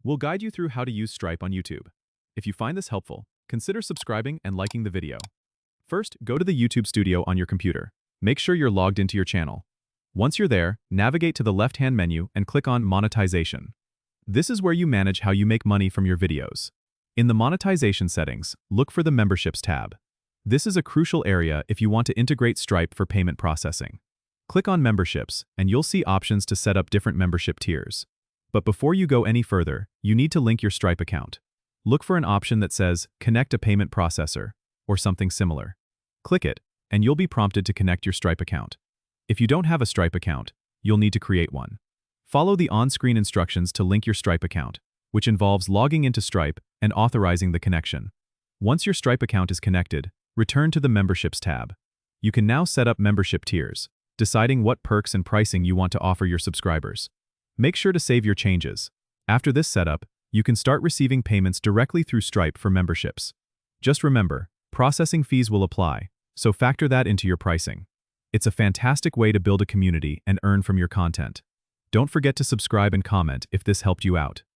We'll guide you through how to use Stripe on YouTube. If you find this helpful, consider subscribing and liking the video. First, go to the YouTube studio on your computer. Make sure you're logged into your channel. Once you're there, navigate to the left-hand menu and click on Monetization. This is where you manage how you make money from your videos. In the monetization settings, look for the Memberships tab. This is a crucial area if you want to integrate Stripe for payment processing. Click on Memberships, and you'll see options to set up different membership tiers. But before you go any further, you need to link your Stripe account. Look for an option that says Connect a Payment Processor, or something similar. Click it, and you'll be prompted to connect your Stripe account. If you don't have a Stripe account, you'll need to create one. Follow the on-screen instructions to link your Stripe account, which involves logging into Stripe and authorizing the connection. Once your Stripe account is connected, return to the Memberships tab. You can now set up membership tiers, deciding what perks and pricing you want to offer your subscribers. Make sure to save your changes. After this setup, you can start receiving payments directly through Stripe for memberships. Just remember, processing fees will apply, so factor that into your pricing. It's a fantastic way to build a community and earn from your content. Don't forget to subscribe and comment if this helped you out.